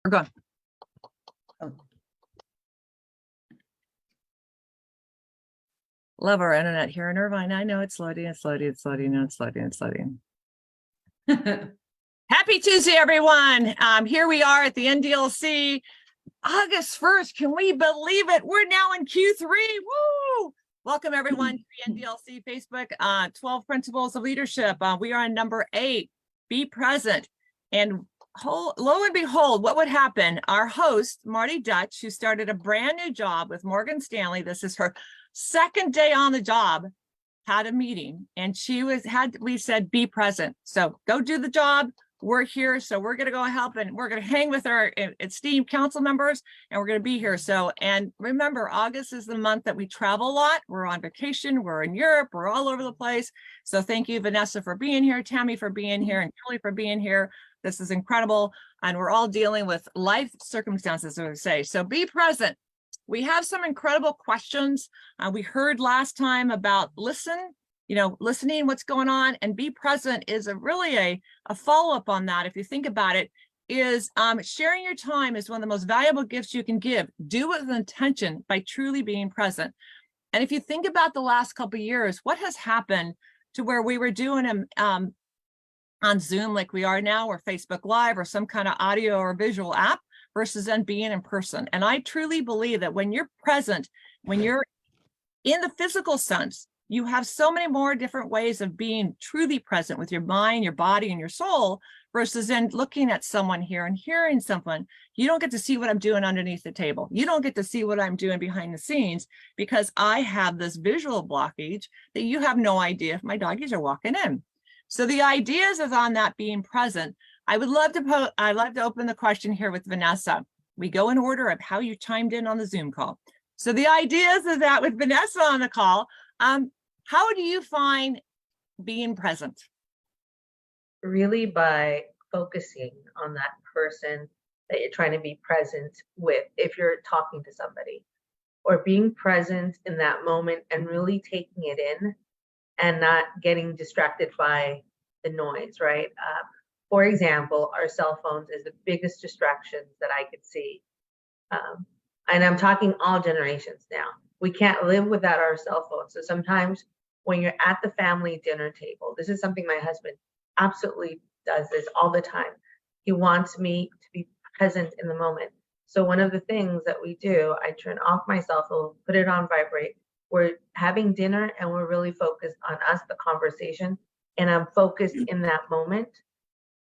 We're going. Oh. Love our internet here in Irvine. I know it's loading, it's loading, it's loading, it's loading, it's loading. Happy Tuesday, everyone. Here we are at the NDILC, August 1st. Can we believe it? We're now in Q3. Woo! Welcome, everyone, to the NDILC Facebook 12 Principles of Leadership. We are on number 8, be present. And lo and behold, what would happen? Our host, Marty Dutch, who started a brand new job with Morgan Stanley, this is her second day on the job, had a meeting, and we said, be present. So go do the job. We're here, so we're going to go help, and we're going to hang with our esteemed council members, and we're going to be here. So, and remember, August is the month that we travel a lot. We're on vacation. We're in Europe. We're all over the place. So thank you, Vanessa, for being here, Tammy for being here, and Kelly for being here. This is incredible, and we're all dealing with life circumstances, as we say. So be present. We have some incredible questions. We heard last time about listening, what's going on, and be present is really a follow-up on that. If you think about it, is sharing your time is one of the most valuable gifts you can give. Do it with intention by truly being present. And if you think about the last couple of years, what has happened to where we were doing them on Zoom like we are now, or Facebook Live, or some kind of audio or visual app, versus then being in person. And I truly believe that when you're present, when you're in the physical sense, you have so many more different ways of being truly present with your mind, your body, and your soul, versus then looking at someone here and hearing someone. You don't get to see what I'm doing underneath the table. You don't get to see what I'm doing behind the scenes, because I have this visual blockage that you have no idea if my doggies are walking in. So the ideas is on that being present. I'd love to open the question here with Vanessa. We go in order of how you chimed in on the Zoom call. So the ideas is that with Vanessa on the call, how do you find being present? Really by focusing on that person that you're trying to be present with, if you're talking to somebody, or being present in that moment and really taking it in and not getting distracted by the noise, right? For example, our cell phones is the biggest distractions that I could see. And I'm talking all generations now. We can't live without our cell phones. So sometimes when you're at the family dinner table, this is something my husband absolutely does this all the time. He wants me to be present in the moment. So one of the things that we do, I turn off my cell phone, put it on vibrate. We're having dinner and we're really focused on us, the conversation, and I'm focused in that moment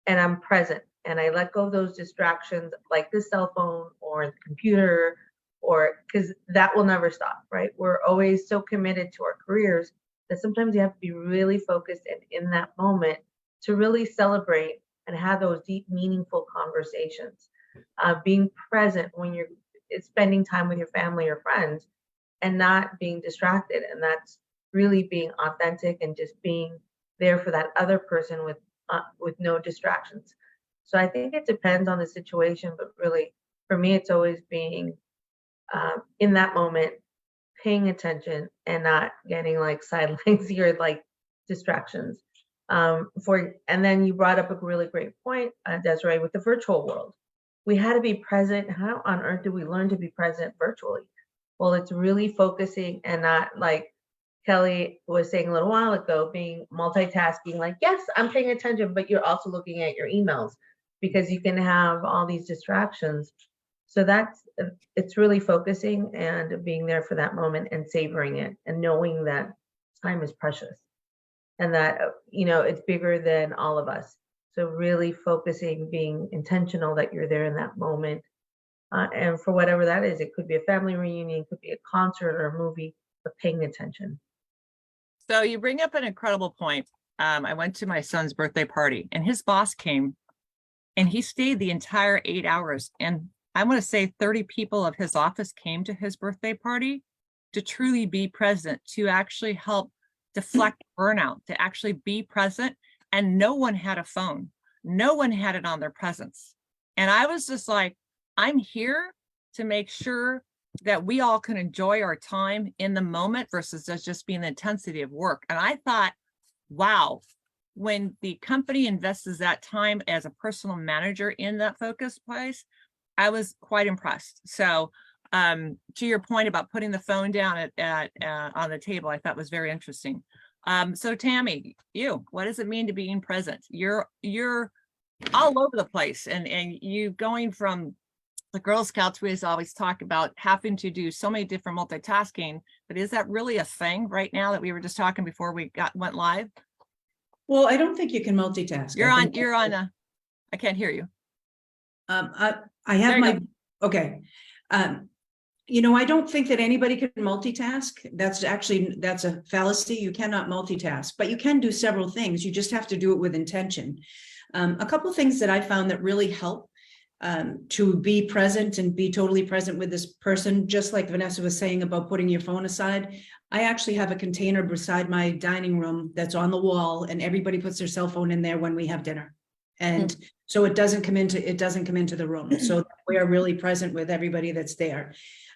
and I'm present. And I let go of those distractions like the cell phone or the computer, or because that will never stop, right? We're always so committed to our careers that sometimes you have to be really focused and in that moment to really celebrate and have those deep, meaningful conversations. Being present when you're spending time with your family or friends and not being distracted. And that's really being authentic and just being there for that other person with no distractions. So I think it depends on the situation, but really for me, it's always being in that moment, paying attention and not getting like sidelines here, like distractions. And then you brought up a really great point, Desiree, with the virtual world. We had to be present. How on earth do we learn to be present virtually? Well, it's really focusing and not, like Kelly was saying a little while ago, being multitasking, like, yes, I'm paying attention, but you're also looking at your emails because you can have all these distractions. So it's really focusing and being there for that moment and savoring it and knowing that time is precious and that, it's bigger than all of us. So really focusing, being intentional that you're there in that moment. And for whatever that is, it could be a family reunion, it could be a concert or a movie, but paying attention. So you bring up an incredible point. I went to my son's birthday party and his boss came and he stayed the entire 8 hours. And I want to say 30 people of his office came to his birthday party to truly be present, to actually help deflect burnout, to actually be present. And no one had a phone. No one had it on their presence. And I was just like, I'm here to make sure that we all can enjoy our time in the moment versus just being the intensity of work. And I thought, wow, when the company invests that time as a personal manager in that focus place, I was quite impressed. So to your point about putting the phone down on the table, I thought was very interesting. So Tammy, what does it mean to being present? You're all over the place, and you going from the Girl Scouts, we always talk about having to do so many different multitasking, but is that really a thing right now that we were just talking before we went live? Well, I don't think you can multitask. You're on I can't hear you. I have my, okay. You know, I don't think that anybody can multitask. That's a fallacy. You cannot multitask, but you can do several things. You just have to do it with intention. A couple of things that I found that really help to be present and be totally present with this person, just like Vanessa was saying about putting your phone aside. I actually have a container beside my dining room that's on the wall, and everybody puts their cell phone in there when we have dinner. And so it doesn't come into the room. So we are really present with everybody that's there.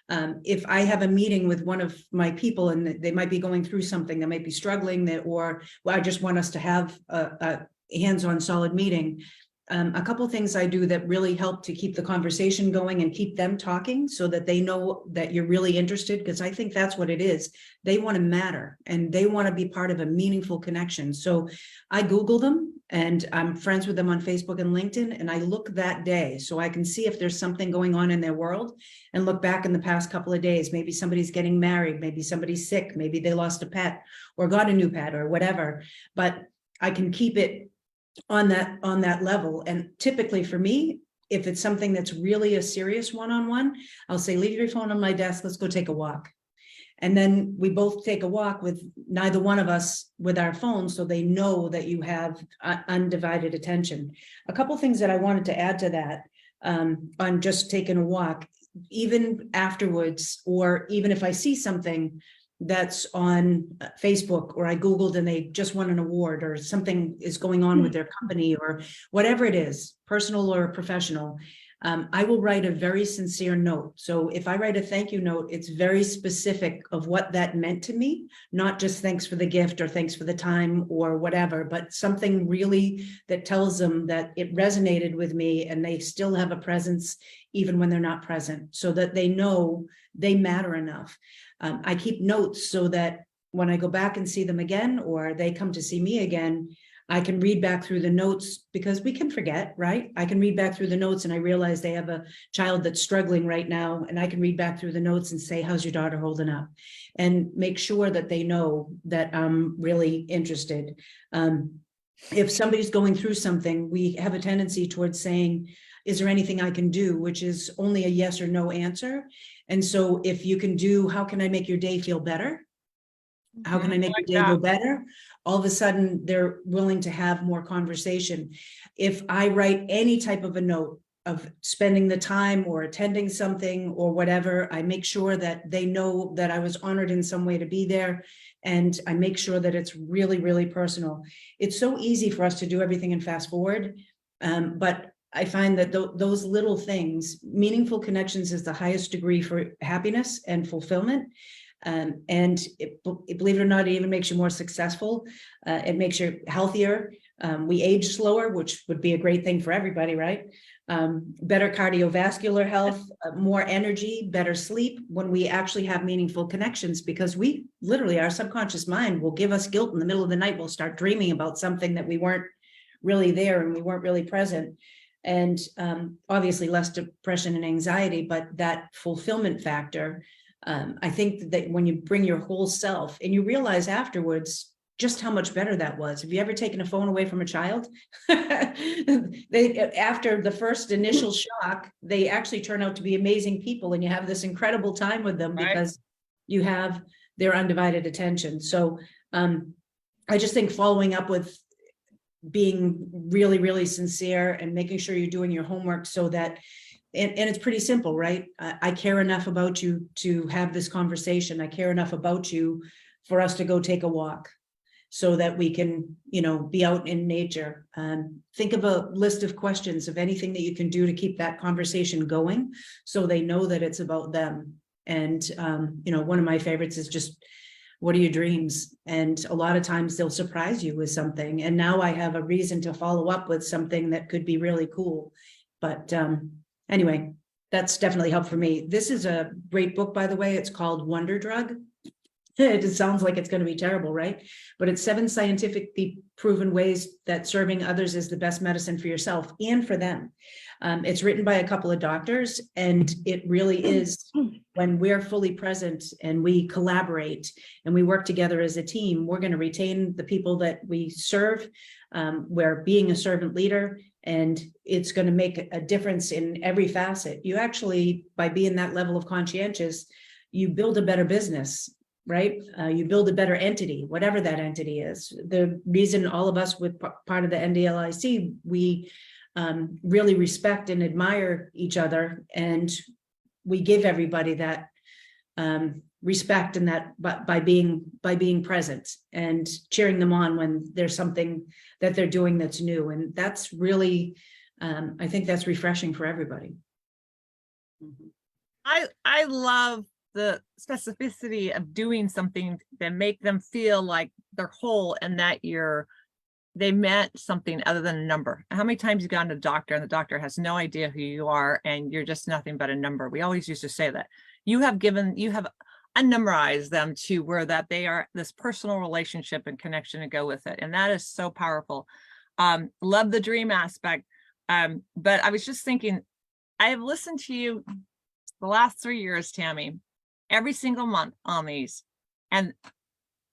If I have a meeting with one of my people and they might be going through something, they might be struggling, or I just want us to have a hands-on solid meeting. A couple of things I do that really help to keep the conversation going and keep them talking so that they know that you're really interested, because I think that's what it is. They want to matter and they want to be part of a meaningful connection. So I Google them and I'm friends with them on Facebook and LinkedIn, and I look that day so I can see if there's something going on in their world and look back in the past couple of days. Maybe somebody's getting married, maybe somebody's sick, maybe they lost a pet or got a new pet or whatever, but I can keep it on that level. And typically for me, if it's something that's really a serious one-on-one, I'll say, leave your phone on my desk, let's go take a walk. And then we both take a walk with neither one of us with our phones, so they know that you have undivided attention. A couple things that I wanted to add to that on just taking a walk, even afterwards, or even if I see something that's on Facebook or I Googled and they just won an award or something is going on with their company or whatever it is, personal or professional, I will write a very sincere note. So if I write a thank you note, it's very specific of what that meant to me, not just thanks for the gift or thanks for the time or whatever, but something really that tells them that it resonated with me and they still have a presence even when they're not present, so that they know they matter enough. I keep notes so that when I go back and see them again, or they come to see me again, I can read back through the notes, because we can forget, right? I can read back through the notes and I realize they have a child that's struggling right now, and I can read back through the notes and say, how's your daughter holding up? And make sure that they know that I'm really interested. If somebody's going through something, we have a tendency towards saying, is there anything I can do? Which is only a yes or no answer. And so if you can do, how can I make your day feel better? How can I make your day go better? All of a sudden, they're willing to have more conversation. If I write any type of a note of spending the time or attending something or whatever, I make sure that they know that I was honored in some way to be there. And I make sure that it's really, really personal. It's so easy for us to do everything and fast forward. But I find that those little things, meaningful connections is the highest degree for happiness and fulfillment. And believe it or not, it even makes you more successful. It makes you healthier. We age slower, which would be a great thing for everybody, right? Better cardiovascular health, more energy, better sleep when we actually have meaningful connections, because we literally, our subconscious mind will give us guilt in the middle of the night. We'll start dreaming about something that we weren't really there and we weren't really present. And obviously less depression and anxiety, but that fulfillment factor, I think that when you bring your whole self and you realize afterwards just how much better that was. Have you ever taken a phone away from a child? After the first initial shock, they actually turn out to be amazing people, and you have this incredible time with them because you have their undivided attention. So I just think following up with being really, really sincere and making sure you're doing your homework so that, and it's pretty simple, right? I care enough about you to have this conversation. I care enough about you for us to go take a walk so that we can, be out in nature. Think of a list of questions of anything that you can do to keep that conversation going so they know that it's about them. And, one of my favorites is just, what are your dreams? And a lot of times they'll surprise you with something. And now I have a reason to follow up with something that could be really cool. But anyway, That's definitely helped for me. This is a great book, by the way. It's called Wonder Drug. It sounds like it's going to be terrible, right? But it's 7 scientifically proven ways that serving others is the best medicine for yourself and for them. It's written by a couple of doctors, and it really is, when we're fully present and we collaborate and we work together as a team, we're going to retain the people that we serve. We're being a servant leader, and it's going to make a difference in every facet. You actually, by being that level of conscientious, you build a better business, right? You build a better entity, whatever that entity is. The reason all of us with part of the NDILC, we really respect and admire each other, and we give everybody that respect, and that by being present and cheering them on when there's something that they're doing that's new. And that's really, I think that's refreshing for everybody. I love the specificity of doing something that make them feel like they're whole, and that they meant something other than a number. How many times you gone to the doctor and the doctor has no idea who you are and you're just nothing but a number? We always used to say that. You have unnumerized them to where that they are this personal relationship and connection to go with it. And that is so powerful. Love the dream aspect. But I was just thinking, I have listened to you the last 3 years, Tammy, every single month on these. And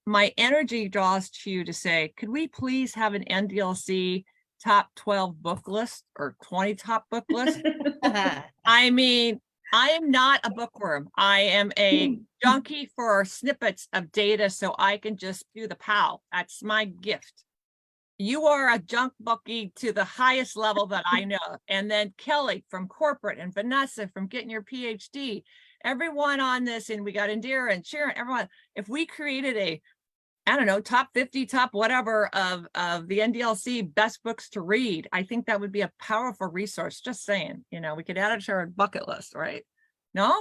my energy draws to you to say, could we please have an NDLC top 12 book list or 20 top book list? I mean, I am not a bookworm. I am a junkie for snippets of data so I can just do the POW. That's my gift. You are a junk bookie to the highest level that I know. And then Kelly from corporate, and Vanessa from getting your PhD, everyone on this, and we got Indira and Sharon, everyone. If we created I don't know, top 50, top whatever of the NDLC best books to read, I think that would be a powerful resource. Just saying, we could add it to our bucket list, right? No?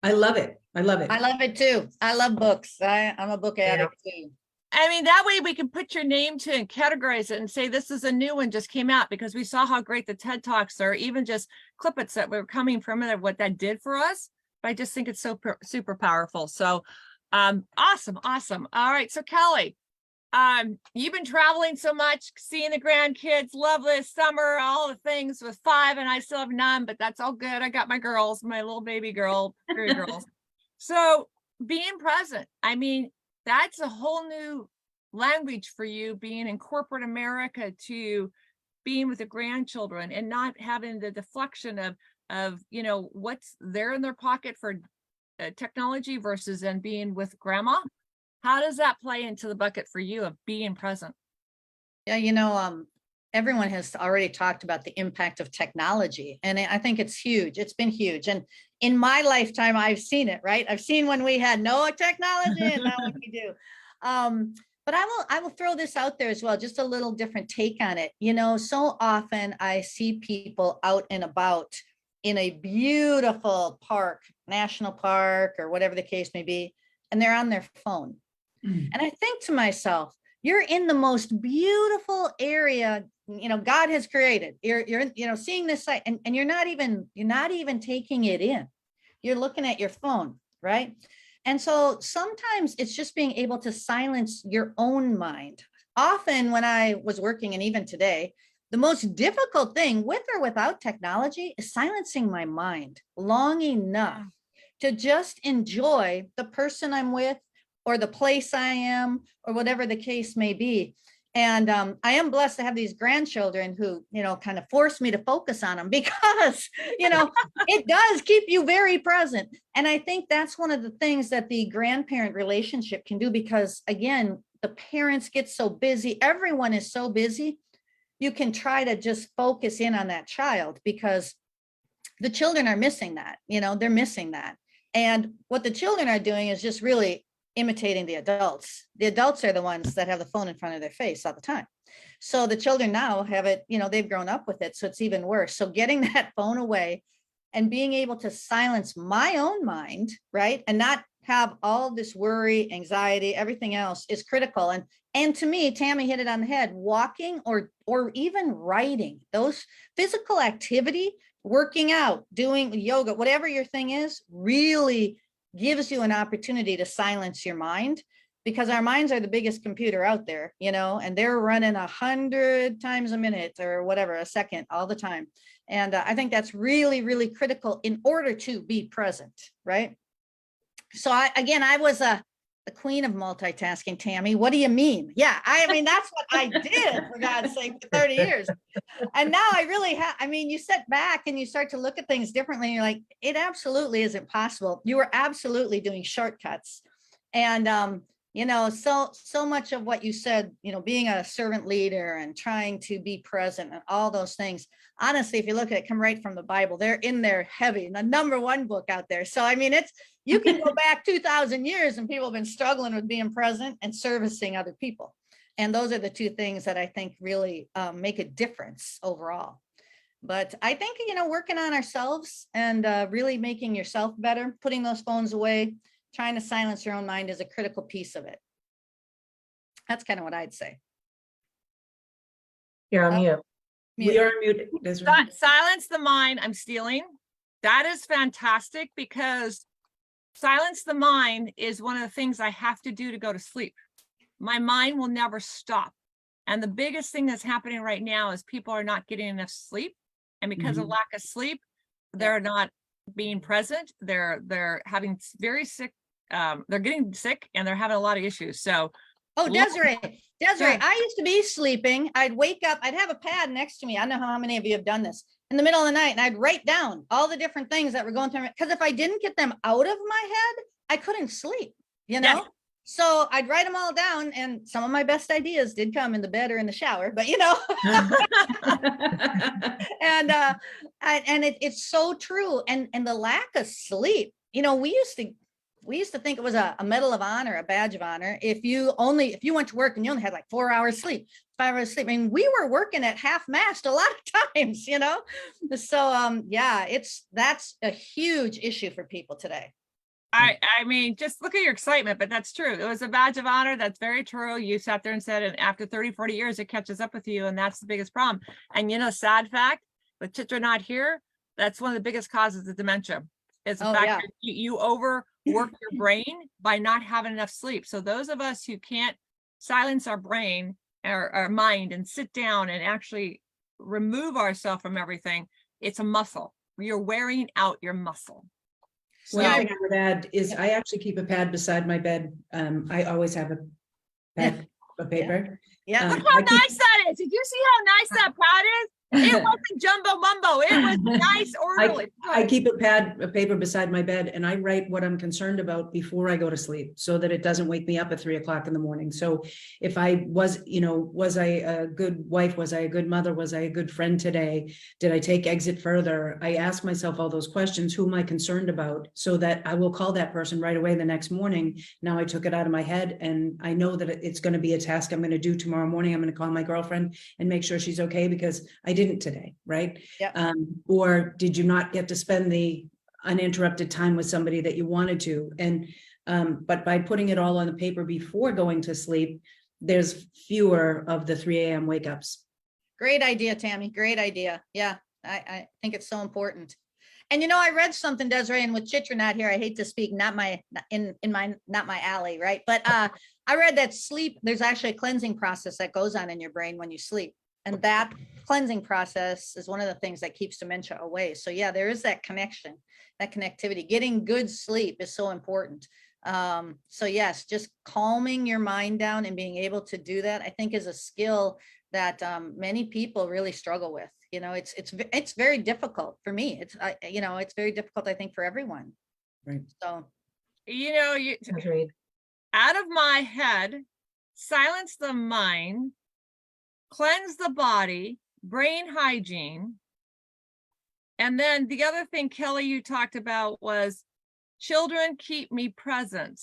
I love it. I love it. I love it too. I love books. I'm a book addict too. I mean, that way we can put your name to and categorize it and say, this is a new one just came out, because we saw how great the TED Talks are, even just clippets that were coming from it, what that did for us. But I just think it's so super powerful. So awesome. All right. So Kelly, you've been traveling so much, seeing the grandkids, lovely summer, all the things with 5, and I still have none, but that's all good. I got my girls, my little baby girls. So being present, I mean, that's a whole new language for you, being in corporate America to being with the grandchildren and not having the deflection of what's there in their pocket for technology versus then being with grandma. How does that play into the bucket for you of being present? Yeah, everyone has already talked about the impact of technology, and I think it's huge. It's been huge. And in my lifetime, I've seen it, right? I've seen when we had no technology and now what we do. But I will throw this out there as well, just a little different take on it. So often I see people out and about in a beautiful park, national park, or whatever the case may be, and they're on their phone. And I think to myself, you're in the most beautiful area, God has created. You're seeing this site, and you're not even taking it in. You're looking at your phone, right? And so sometimes it's just being able to silence your own mind. Often when I was working, and even today, the most difficult thing with or without technology is silencing my mind long enough to just enjoy the person I'm with, or the place I am, or whatever the case may be. And I am blessed to have these grandchildren who, kind of force me to focus on them, because, it does keep you very present. And I think that's one of the things that the grandparent relationship can do, because again, the parents get so busy. Everyone is so busy. You can try to just focus in on that child, because the children are missing that, they're missing that. And what the children are doing is just really imitating the adults. The adults are the ones that have the phone in front of their face all the time. So the children now have it, they've grown up with it. So it's even worse. So getting that phone away and being able to silence my own mind, right? And not have all this worry, anxiety, everything else is critical. And to me, Tammy hit it on the head. Walking or even writing, those physical activity working out, doing yoga, whatever your thing is, really gives you an opportunity to silence your mind, because our minds are the biggest computer out there, you know, and they're running 100 times a minute or whatever, a second, all the time. And I think that's really, really critical in order to be present, right? So I was the queen of multitasking, Tammy. What do you mean? Yeah, I mean, that's what I did, for God's sake, for 30 years. And now I really have, I mean, you sit back and you start to look at things differently. And you're like, it absolutely isn't possible. You were absolutely doing shortcuts. And, you know, so much of what you said, you know, being a servant leader and trying to be present and all those things, honestly, if you look at it, come right from the Bible. They're in there heavy, the #1 book out there. So, I mean, you can go back 2,000 years and people have been struggling with being present and servicing other people. And those are the two things that I think really make a difference overall. But I think, you know, working on ourselves and really making yourself better, putting those phones away, trying to silence your own mind is a critical piece of it. That's kind of what I'd say. You're on mute. We are muted. Desiree. Silence the mind. I'm stealing. That is fantastic, because silence the mind is one of the things I have to do to go to sleep. My mind will never stop. And the biggest thing that's happening right now is people are not getting enough sleep. And because of lack of sleep, they're not being present. They're having very sick, they're getting sick and they're having a lot of issues. So, oh, Desiree, Yeah. I used to be sleeping. I'd wake up, I'd have a pad next to me. I don't know how many of you have done this, in the middle of the night, and I'd write down all the different things that were going through. Because if I didn't get them out of my head, I couldn't sleep, you know? Yes. So I'd write them all down, and some of my best ideas did come in the bed or in the shower, but you know, and it's so true. And the lack of sleep, you know, we used to think it was a medal of honor, a badge of honor. If you went to work and you only had like 4 hours sleep, 5 hours sleep. I mean, we were working at half mast a lot of times, you know? So, yeah, that's a huge issue for people today. I mean, just look at your excitement, but that's true. It was a badge of honor. That's very true. You sat there and said, and after 30, 40 years, it catches up with you. And that's the biggest problem. And you know, sad fact, with Chitra not here, that's one of the biggest causes of dementia. Is the fact that you overwork your brain by not having enough sleep. So those of us who can't silence our brain or our mind and sit down and actually remove ourselves from everything, it's a muscle. You're wearing out your muscle. One thing I would add is I actually keep a pad beside my bed. I always have a pad of paper. Yeah. Look how nice that is. Did you see how nice that pad is? It wasn't jumbo mumbo. It was nice, orderly. I keep a pad of paper beside my bed, and I write what I'm concerned about before I go to sleep, so that it doesn't wake me up at 3 o'clock in the morning. So if I was, you know, was I a good wife? Was I a good mother? Was I a good friend today? Did I take exit further? I ask myself all those questions. Who am I concerned about? So that I will call that person right away the next morning. Now I took it out of my head, and I know that it's going to be a task I'm going to do tomorrow morning. I'm going to call my girlfriend and make sure she's okay, because I didn't today, right? Yep. Or did you not get to spend the uninterrupted time with somebody that you wanted to? And but by putting it all on the paper before going to sleep, there's fewer of the 3 a.m. wake ups. Great idea, Tammy. Great idea. Yeah, I think it's so important. And you know, I read something, Desiree, and with Chitra not here, I hate to speak, not my alley, right? But I read that sleep, there's actually a cleansing process that goes on in your brain when you sleep. And that cleansing process is one of the things that keeps dementia away. So yeah, there is that connection, that connectivity. Getting good sleep is so important. So yes, just calming your mind down and being able to do that, I think, is a skill that many people really struggle with. You know, it's very difficult for me. It's very difficult, I think, for everyone. Right. So, You know, out of my head, silence the mind, cleanse the body, brain hygiene. And then the other thing, Kelly, you talked about was children keep me present.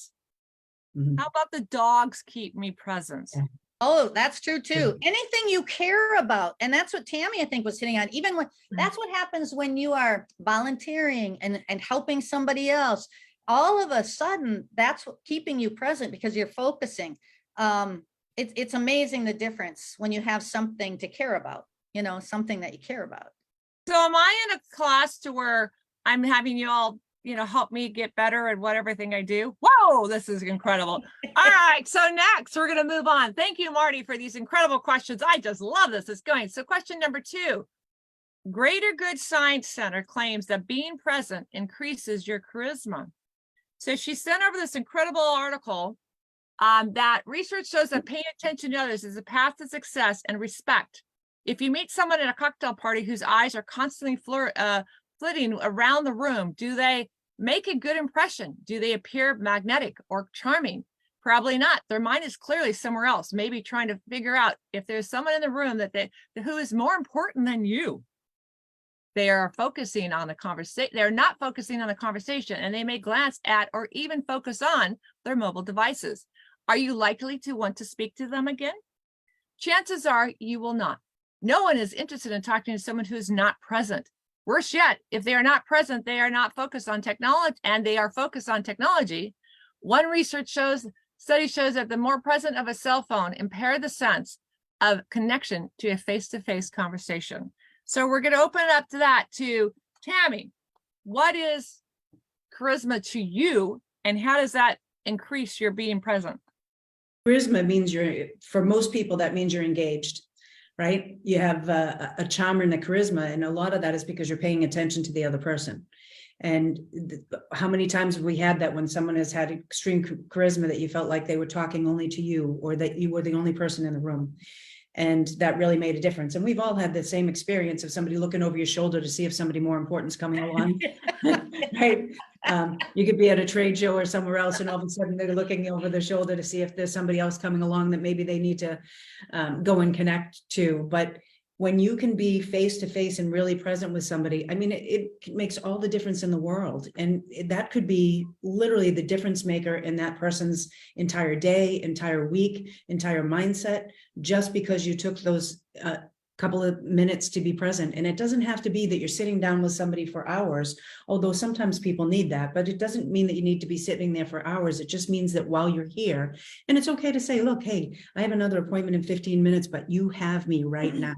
How about the dogs keep me present? Yeah. Oh, that's true too. Anything you care about. And that's what Tammy, I think, was hitting on. Even when that's what happens when you are volunteering and helping somebody else. All of a sudden, that's what keeping you present, because you're focusing. It's amazing the difference when you have something to care about, you know, something that you care about. So am I in a class to where I'm having you all, help me get better at whatever thing I do? Whoa, this is incredible. All right, so next we're going to move on. Thank you, Marty, for these incredible questions. I just love this. It's going. So question number 2, Greater Good Science Center claims that being present increases your charisma. So she sent over this incredible article that research shows that paying attention to others is a path to success and respect. If you meet someone at a cocktail party whose eyes are constantly flitting around the room, do they make a good impression? Do they appear magnetic or charming? Probably not. Their mind is clearly somewhere else, maybe trying to figure out if there's someone in the room who is more important than you. They are focusing on the conversation. They're not focusing on the conversation, and they may glance at or even focus on their mobile devices. Are you likely to want to speak to them again? Chances are you will not. No one is interested in talking to someone who is not present. Worse yet, if they are not present, they are not focused on technology, and they are focused on technology. One study shows that the more present of a cell phone impaired the sense of connection to a face-to-face conversation. So we're going to open it up to that to Tammy. What is charisma to you, and how does that increase your being present? Charisma means for most people, that means you're engaged, right? You have a charm and a charisma, and a lot of that is because you're paying attention to the other person. And how many times have we had that when someone has had extreme charisma that you felt like they were talking only to you, or that you were the only person in the room? And that really made a difference. And we've all had the same experience of somebody looking over your shoulder to see if somebody more important is coming along, right? You could be at a trade show or somewhere else, and all of a sudden they're looking over their shoulder to see if there's somebody else coming along that maybe they need to go and connect to. But when you can be face to face and really present with somebody, I mean, it makes all the difference in the world. And that could be literally the difference maker in that person's entire day, entire week, entire mindset, just because you took those couple of minutes to be present. And it doesn't have to be that you're sitting down with somebody for hours, although sometimes people need that, but it doesn't mean that you need to be sitting there for hours. It just means that while you're here, and it's okay to say, look, hey, I have another appointment in 15 minutes, but you have me right now.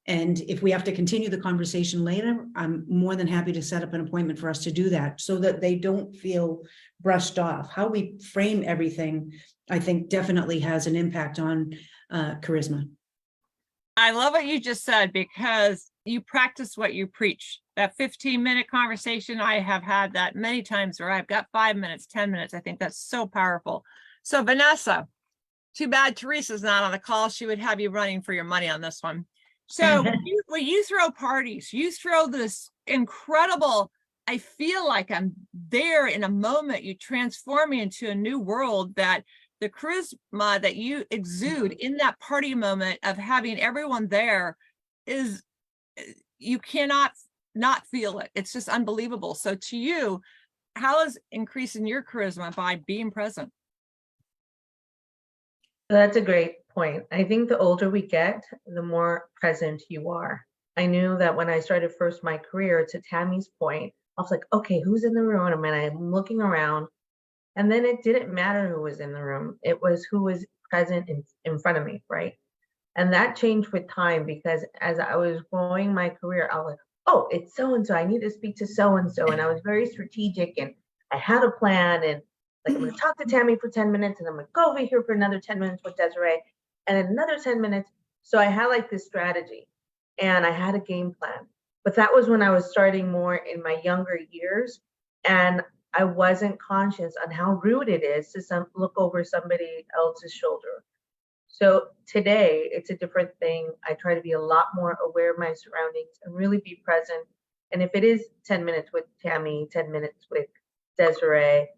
And if we have to continue the conversation later, I'm more than happy to set up an appointment for us to do that, so that they don't feel brushed off. How we frame everything, I think, definitely has an impact on charisma. I love what you just said, because you practice what you preach. That 15-minute conversation, I have had that many times where I've got 5 minutes, 10 minutes. I think that's so powerful. So Vanessa, too bad Teresa's not on the call. She would have you running for your money on this one. So when you throw parties, you throw this incredible, I feel like I'm there in a moment. You transform me into a new world, that the charisma that you exude in that party moment of having everyone there is, you cannot not feel it. It's just unbelievable. So to you, how is increasing your charisma by being present? That's a great point. I think the older we get, the more present you are. I knew that when I started first my career, to Tammy's point, I was like, okay, who's in the room? And I'm looking around. And then it didn't matter who was in the room. It was who was present in front of me, right? And that changed with time, because as I was growing my career, I was like, oh, it's so-and-so. I need to speak to so-and-so. And I was very strategic, and I had a plan, and like, I'm going to talk to Tammy for 10 minutes, and I'm going to go over here for another 10 minutes with Desiree, and another 10 minutes. So I had like this strategy, and I had a game plan. But that was when I was starting more in my younger years. And I wasn't conscious on how rude it is to look over somebody else's shoulder. So today it's a different thing. I try to be a lot more aware of my surroundings and really be present. And if it is 10 minutes with Tammy, 10 minutes with Desiree,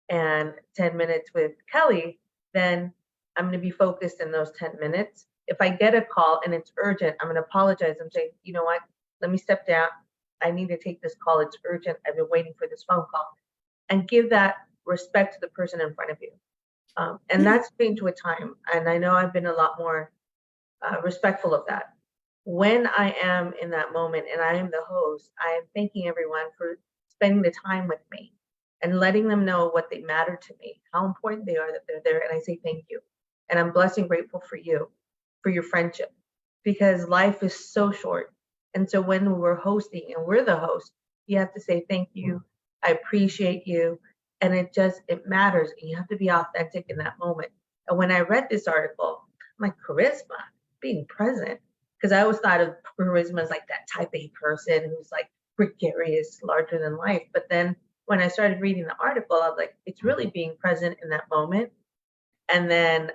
and 10 minutes with Kelly, then I'm going to be focused in those 10 minutes. If I get a call and it's urgent, I'm going to apologize. I'm saying, you know what, let me step down. I need to take this call. It's urgent. I've been waiting for this phone call, and give that respect to the person in front of you. And that's changed with time. And I know I've been a lot more respectful of that. When I am in that moment and I am the host, I am thanking everyone for spending the time with me and letting them know what they matter to me, how important they are that they're there. And I say thank you. And I'm blessed and grateful for you, for your friendship, because life is so short. And so when we're hosting and we're the host, you have to say, thank you, I appreciate you. And it matters. And you have to be authentic in that moment. And when I read this article, I'm like, charisma, being present. Because I always thought of charisma as like that type A person who's like gregarious, larger than life. But then when I started reading the article, I was like, it's really being present in that moment. And then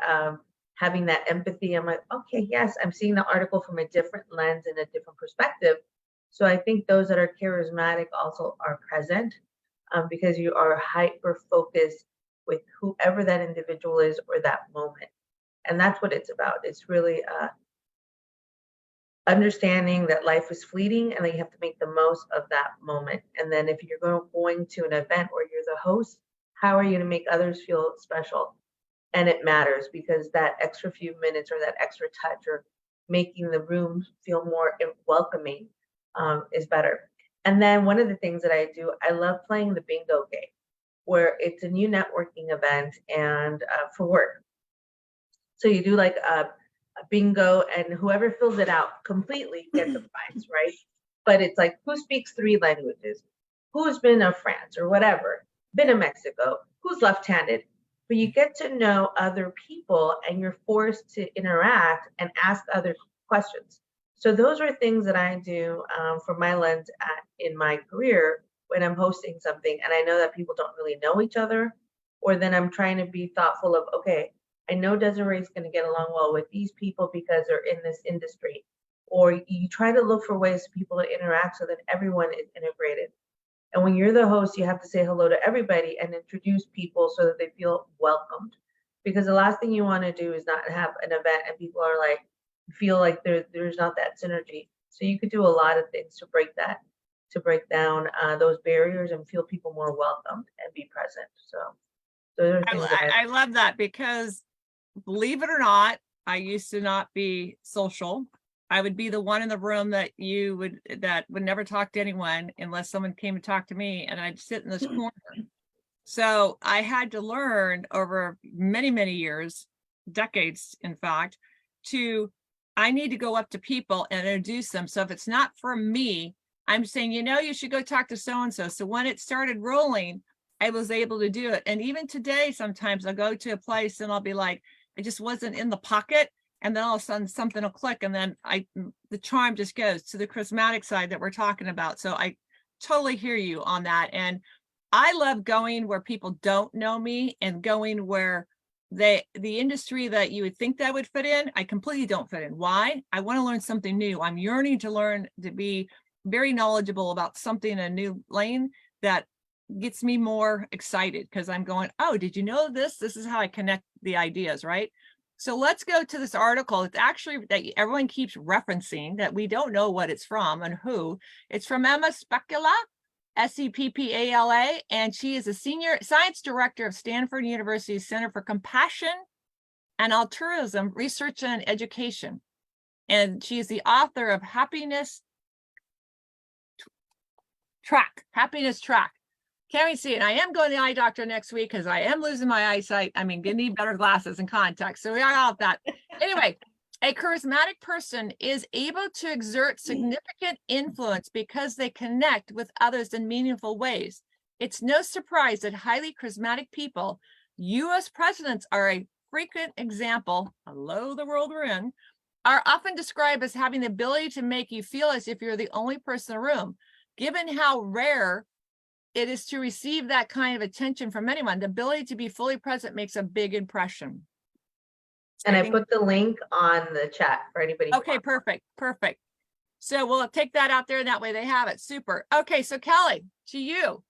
having that empathy, I'm like, okay, yes, I'm seeing the article from a different lens and a different perspective. So I think those that are charismatic also are present because you are hyper focused with whoever that individual is or that moment. And that's what it's about. It's really understanding that life is fleeting and that you have to make the most of that moment. And then if you're going to an event where you're the host, how are you going to make others feel special? And it matters because that extra few minutes or that extra touch or making the room feel more welcoming is better. And then one of the things that I do, I love playing the bingo game, where it's a new networking event and for work. So you do like a bingo, and whoever fills it out completely gets a prize, right? But it's like, who speaks 3 languages? Who's been to France or whatever? Been to Mexico? Who's left-handed? But you get to know other people and you're forced to interact and ask other questions. So those are things that I do from my lens in my career when I'm hosting something and I know that people don't really know each other, or then I'm trying to be thoughtful of, okay, I know Desiree is going to get along well with these people because they're in this industry. Or you try to look for ways for people to interact so that everyone is integrated. And when you're the host, you have to say hello to everybody and introduce people so that they feel welcomed. Because the last thing you want to do is not have an event and people are like, feel like there's not that synergy. So you could do a lot of things to break down those barriers and feel people more welcomed and be present. So those are things I love that because believe it or not, I used to not be social. I would be the one in the room that would never talk to anyone unless someone came to talk to me, and I'd sit in this corner. So I had to learn over many, many years, decades, in fact, I need to go up to people and introduce them. So if it's not for me, I'm saying, you should go talk to so-and-so. So when it started rolling, I was able to do it. And even today, sometimes I'll go to a place and I'll be like, I just wasn't in the pocket. And then all of a sudden something will click and then the charm just goes to the charismatic side that we're talking about. So I totally hear you on that. And I love going where people don't know me and going where the industry that you would think that would fit in, I completely don't fit in. Why? I want to learn something new. I'm yearning to learn, to be very knowledgeable about something in a new lane that gets me more excited because I'm going, oh, did you know this? This is how I connect the ideas, right? So let's go to this article. It's actually that everyone keeps referencing that we don't know what it's from and who. It's from Emma Speckala, S-E-P-P-A-L-A, and she is a senior science director of Stanford University's Center for Compassion and Altruism Research and Education. And she is the author of Happiness Track. Can't even see it. I am going to the eye doctor next week because I am losing my eyesight. I mean, I need better glasses and contacts. So we are all that. Anyway, a charismatic person is able to exert significant influence because they connect with others in meaningful ways. It's no surprise that highly charismatic people, U.S. presidents are a frequent example, hello, the world we're in, are often described as having the ability to make you feel as if you're the only person in the room. Given how rare it is to receive that kind of attention from anyone, the ability to be fully present makes a big impression. And I put the link on the chat for anybody. Okay, perfect. So we'll take that out there and that way they have it. Super. Okay, so Kelly, to you.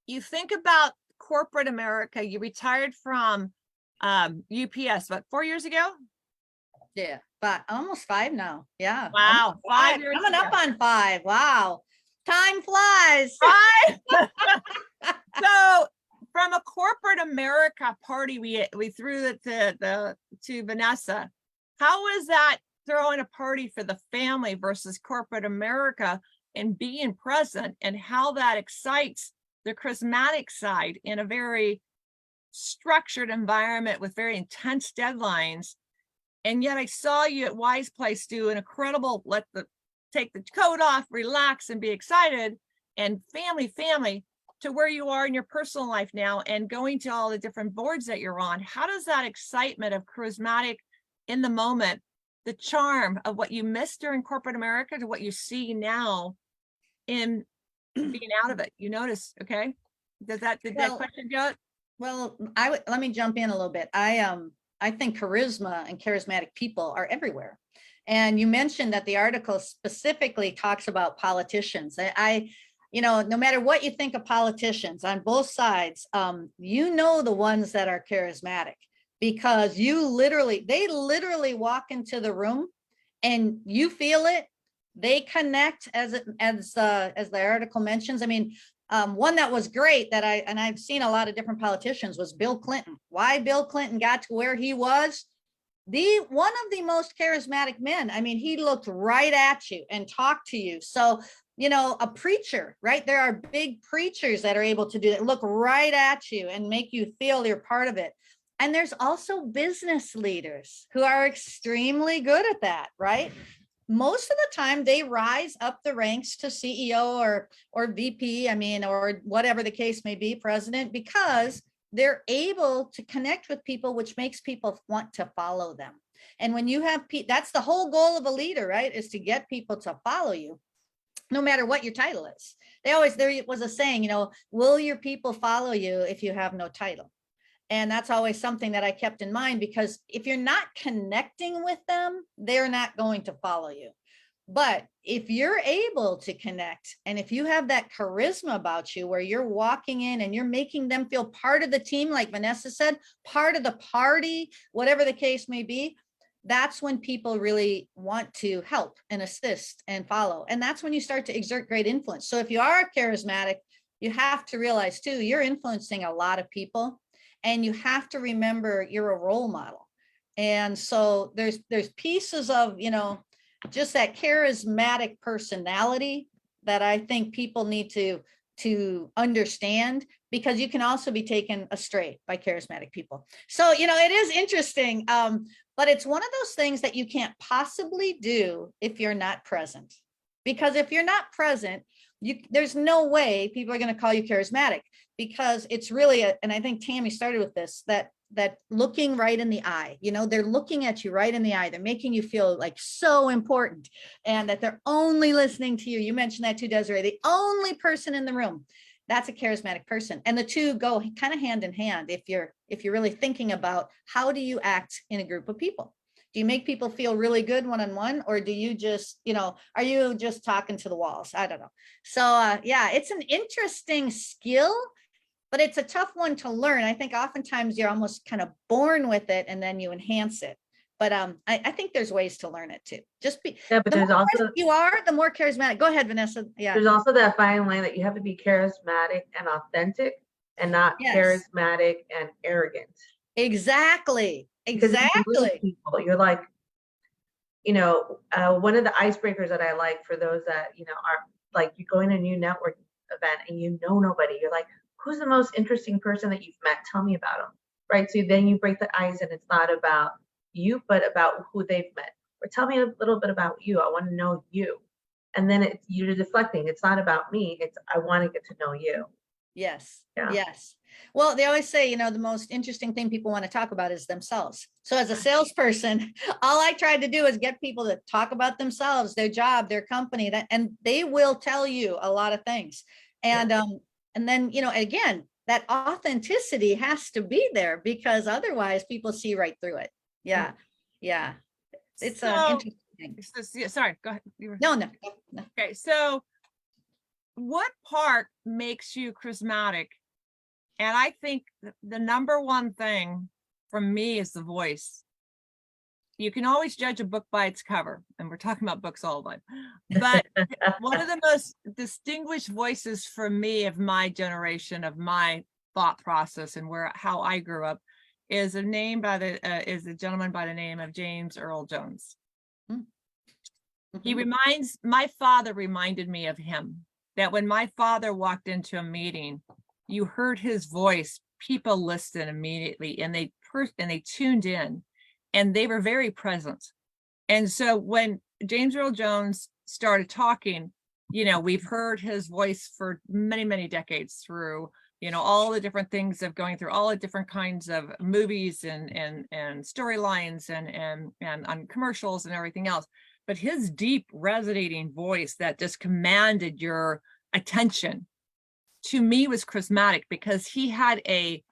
You think about corporate America, you retired from UPS, what, 4 years ago? Yeah, but almost 5 now. Yeah. Wow, 5 years Coming ago. up on 5. Wow. Time flies. Right? So from a corporate America party, we threw it to Vanessa. How is that throwing a party for the family versus corporate America and being present, and how that excites the charismatic side in a very structured environment with very intense deadlines? And yet I saw you at Wise Place do an incredible, take the coat off, relax and be excited, and family to where you are in your personal life now and going to all the different boards that you're on. How does that excitement of charismatic in the moment, the charm of what you missed during corporate America to what you see now in being out of it? You notice, okay? Did that question go? Well, let me jump in a little bit. I think charisma and charismatic people are everywhere. And you mentioned that the article specifically talks about politicians. No matter what you think of politicians on both sides, the ones that are charismatic, because they literally walk into the room and you feel it. They connect as the article mentions. I mean, one that was great I've seen a lot of different politicians was Bill Clinton. Why Bill Clinton got to where he was? One of the most charismatic men. I mean, he looked right at you and talked to you. So, a preacher, right? There are big preachers that are able to do that, look right at you and make you feel you're part of it. And there's also business leaders who are extremely good at that, right? Most of the time they rise up the ranks to CEO or VP, or whatever the case may be, president, because they're able to connect with people, which makes people want to follow them. And when you have that's the whole goal of a leader, right? Is to get people to follow you, no matter what your title is. There was a saying, will your people follow you if you have no title? And that's always something that I kept in mind, because if you're not connecting with them, they're not going to follow you. But if you're able to connect, and if you have that charisma about you where you're walking in and you're making them feel part of the team, like Vanessa said, part of the party, whatever the case may be, that's when people really want to help and assist and follow. And that's when you start to exert great influence. So if you are charismatic, you have to realize too, you're influencing a lot of people. And you have to remember you're a role model. And so there's pieces of, just that charismatic personality that I think people need to understand, because you can also be taken astray by charismatic people. So, it is interesting, but it's one of those things that you can't possibly do if you're not present. Because if you're not present, there's no way people are going to call you charismatic, because it's really, and I think Tammy started with this, that looking right in the eye, they're looking at you right in the eye. They're making you feel like so important, and that they're only listening to you. You mentioned that too, Desiree, the only person in the room. That's a charismatic person. And the two go kind of hand in hand. If you're really thinking about how do you act in a group of people? Do you make people feel really good one-on-one, or do you just, are you just talking to the walls? I don't know. So yeah, it's an interesting skill, but it's a tough one to learn. I think oftentimes you're almost kind of born with it and then you enhance it. But I think there's ways to learn it too. But the there's more also you are, the more charismatic. Go ahead, Vanessa. Yeah. There's also that fine line that you have to be charismatic and authentic, and not charismatic and arrogant. Exactly. Because if you lose people, you're like, one of the icebreakers that I like for those that, are like, you go in a new network event and nobody, you're like, who's the most interesting person that you've met? Tell me about them. Right. So then you break the ice, and it's not about you, but about who they've met. Or tell me a little bit about you. I want to know you. And then you're deflecting. It's not about me. It's, I want to get to know you. Yes. Yeah. Yes. Well, they always say, the most interesting thing people want to talk about is themselves. So as a salesperson, all I tried to do is get people to talk about themselves, their job, their company, and they will tell you a lot of things. And, and then, again, that authenticity has to be there, because otherwise people see right through it. Yeah. Yeah. It's interesting. Sorry, go ahead. No. Okay. So what part makes you charismatic? And I think the number one thing from me is the voice. You can always judge a book by its cover, and we're talking about books all the time. But one of the most distinguished voices for me of my generation, of my thought process, and how I grew up, is a gentleman by the name of James Earl Jones. Mm-hmm. My father reminded me of him, that when my father walked into a meeting, you heard his voice, people listened immediately, and they tuned in. and they were very present. And so when James Earl Jones started talking, you know, we've heard his voice for many, many decades through, you know, all the different things of going through all the different kinds of movies and storylines and on commercials and everything else. But his deep resonating voice that just commanded your attention, to me, was charismatic, because he had a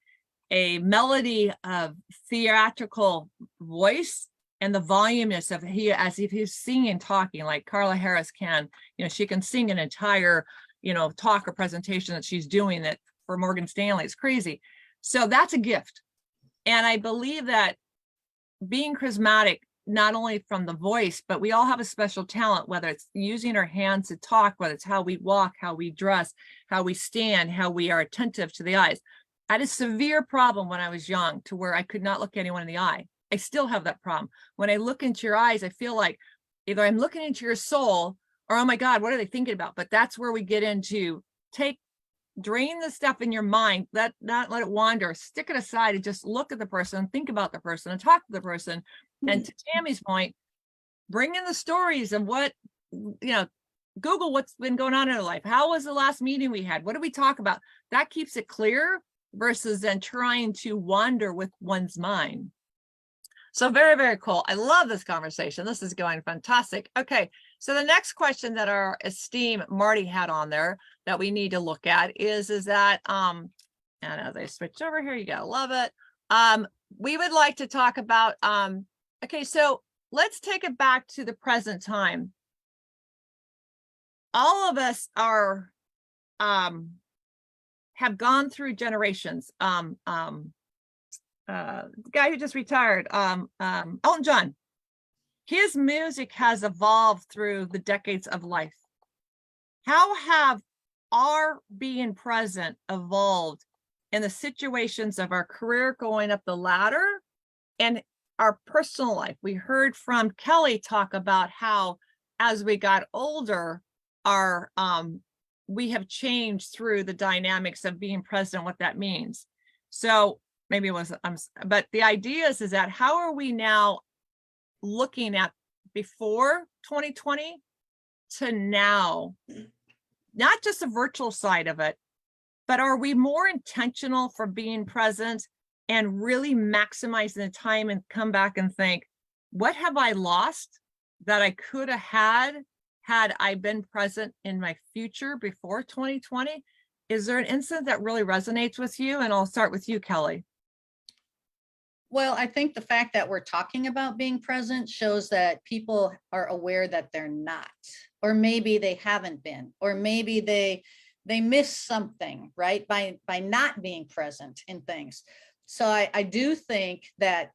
melody of theatrical voice, and the voluminous of as if he's singing and talking like Carla Harris can. You know, she can sing an entire, you know, talk or presentation that she's doing that for Morgan Stanley. It's crazy. So that's a gift. And I believe that being charismatic, not only from the voice, but we all have a special talent, whether it's using our hands to talk, whether it's how we walk, how we dress, how we stand, how we are attentive to the eyes. I had a severe problem when I was young, to where I could not look anyone in the eye. I still have that problem. When I look into your eyes, I feel like either I'm looking into your soul, or, oh my God, what are they thinking about? But that's where we get into drain the stuff in your mind, not let it wander, stick it aside, and just look at the person, think about the person, and talk to the person. And to Tammy's point, bring in the stories of what, you know, Google what's been going on in their life. How was the last meeting we had? What did we talk about? That keeps it clear versus then trying to wander with one's mind. So very, very cool. I love this conversation. This is going fantastic. Okay, so the next question that our esteemed Marty had on there that we need to look at is that, and as I switch over here, you gotta love it. We would like to talk about, okay, so let's take it back to the present time. All of us are, have gone through generations. The guy who just retired, Elton John, his music has evolved through the decades of life. How have our being present evolved in the situations of our career going up the ladder and our personal life? We heard from Kelly talk about how, as we got older, our we have changed through the dynamics of being present, what that means. So maybe it was, but the idea is that how are we now looking at before 2020 to now, not just the virtual side of it, but are we more intentional for being present and really maximizing the time and come back and think, what have I lost that I could have had I been present in my future before 2020? Is there an incident that really resonates with you? And I'll start with you, Kelly. Well, I think the fact that we're talking about being present shows that people are aware that they're not, or maybe they haven't been, or maybe they missed something, right? By not being present in things. So I do think that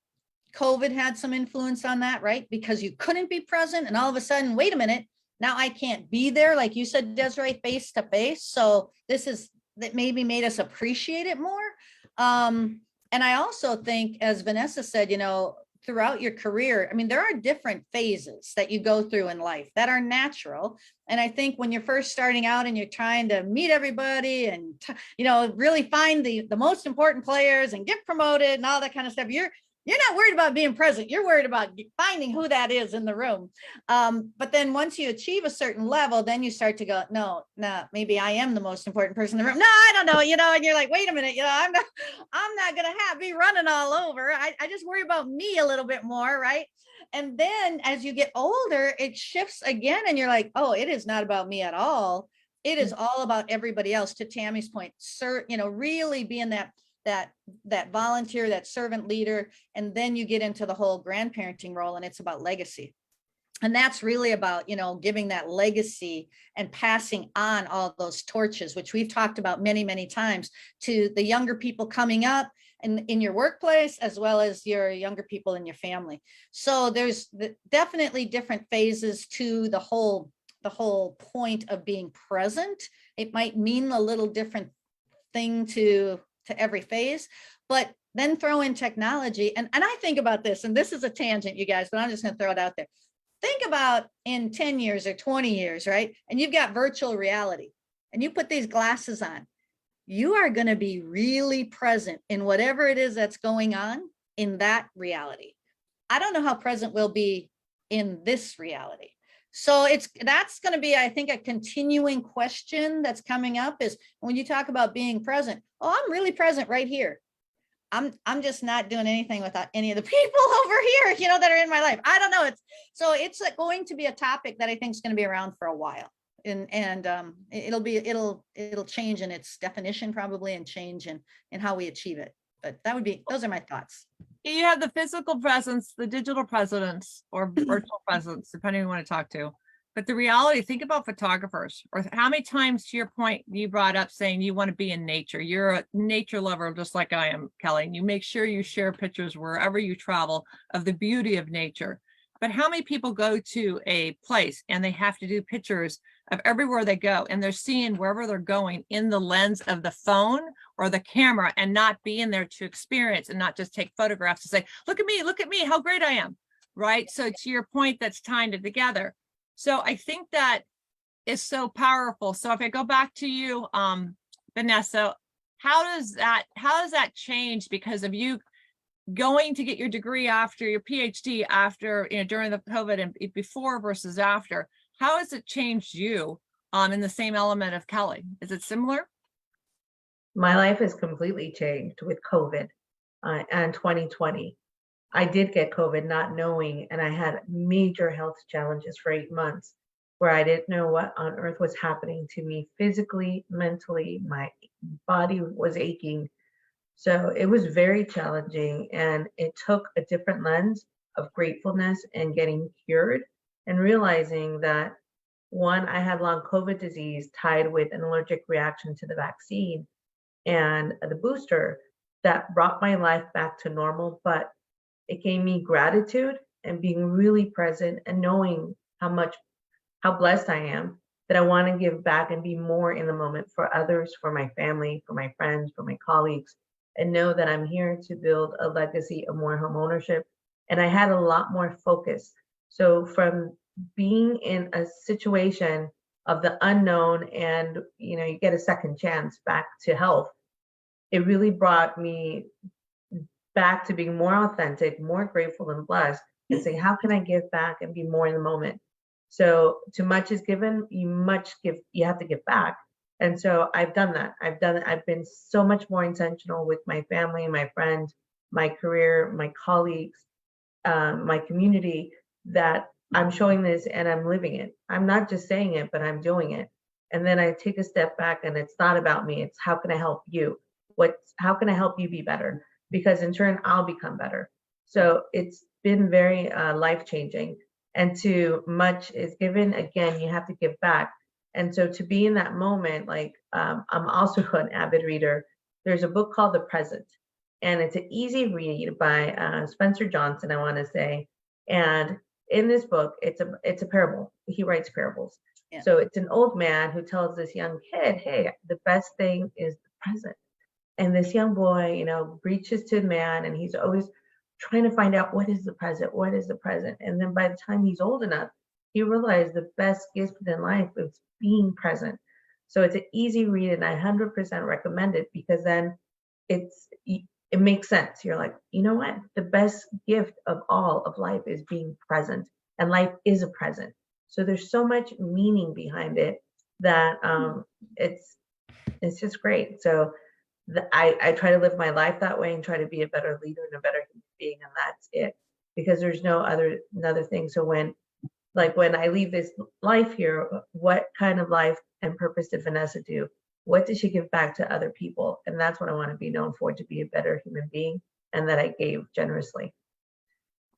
COVID had some influence on that, right? Because you couldn't be present, and all of a sudden, wait a minute, now I can't be there, like you said, Desiree, face to face. So that maybe made us appreciate it more. And I also think, as Vanessa said, you know, throughout your career, I mean, there are different phases that you go through in life that are natural. And I think when you're first starting out and you're trying to meet everybody and, you know, really find the most important players and get promoted and all that kind of stuff, you're not worried about being present. You're worried about finding who that is in the room. But then once you achieve a certain level, then you start to go, no, maybe I am the most important person in the room. No, I don't know, you know, and you're like, wait a minute, you know, I'm not going to be running all over. I just worry about me a little bit more, right? And then as you get older, it shifts again and you're like, oh, it is not about me at all. It is all about everybody else. To Tammy's point, you know, really being that volunteer, that servant leader, and then you get into the whole grandparenting role, and it's about legacy. And that's really about, you know, giving that legacy and passing on all those torches, which we've talked about many, many times, to the younger people coming up in your workplace, as well as your younger people in your family. So there's definitely different phases to the whole point of being present. It might mean a little different thing to every phase, but then throw in technology. And I think about this, and this is a tangent, you guys, but I'm just going to throw it out there. Think about in 10 years or 20 years, right? And you've got virtual reality and you put these glasses on. You are going to be really present in whatever it is that's going on in that reality. I don't know how present we'll be in this reality. So that's going to be, I think, a continuing question that's coming up is when you talk about being present. Oh, I'm really present right here. I'm just not doing anything without any of the people over here, you know, that are in my life. I don't know. It's going to be a topic that I think is going to be around for a while. And it'll change in its definition probably, and change in how we achieve it. But those are my thoughts. You have the physical presence, the digital presence, or virtual presence, depending on who you want to talk to. But the reality, think about photographers, or how many times, to your point, you brought up saying you want to be in nature. You're a nature lover, just like I am, Kelly. And you make sure you share pictures wherever you travel of the beauty of nature. But how many people go to a place and they have to do pictures of everywhere they go, and they're seeing wherever they're going in the lens of the phone or the camera, and not being there to experience and not just take photographs to say, look at me, how great I am, right? So to your point, that's tying it together. So I think that is so powerful. So if I go back to you, Vanessa, how does that change because of you going to get your degree after your PhD after, you know, during the COVID and before versus after? How has it changed you in the same element of Kelly? Is it similar? My life has completely changed with COVID and 2020. I did get COVID not knowing, and I had major health challenges for 8 months where I didn't know what on earth was happening to me physically, mentally. My body was aching. So it was very challenging, and it took a different lens of gratefulness and getting cured, and realizing that, one, I had long COVID disease tied with an allergic reaction to the vaccine and the booster that brought my life back to normal. But it gave me gratitude and being really present and knowing how blessed I am, that I want to give back and be more in the moment for others, for my family, for my friends, for my colleagues, and know that I'm here to build a legacy of more home ownership. And I had a lot more focus. So from being in a situation of the unknown, and you know, you get a second chance back to health, it really brought me back to being more authentic, more grateful and blessed, and say, how can I give back and be more in the moment? So too much is given, you have to give back. And so I've done that. I've been so much more intentional with my family, my friends, my career, my colleagues, my community, that I'm showing this and I'm living it. I'm not just saying it, but I'm doing it. And then I take a step back, and it's not about me. It's how can I help you? How can I help you be better? Because in turn, I'll become better. So it's been very life-changing. And too much is given, again, you have to give back. And so to be in that moment, like I'm also an avid reader. There's a book called The Present, and it's an easy read by Spencer Johnson, I want to say. And in this book, it's a parable. He writes parables. Yeah. So it's an old man who tells this young kid, hey, the best thing is the present. And this young boy, you know, reaches to the man, and he's always trying to find out what is the present. And then by the time he's old enough, he realized the best gift in life is being present. So it's an easy read, and I 100% recommend it, because then it makes sense. You're like, you know what? The best gift of all of life is being present, and life is a present. So there's so much meaning behind it that it's just great. So I try to live my life that way and try to be a better leader and a better human being, and that's it. Because there's another thing. So when I leave this life here, what kind of life and purpose did Vanessa do? What did she give back to other people? And that's what I want to be known for, to be a better human being, and that I gave generously.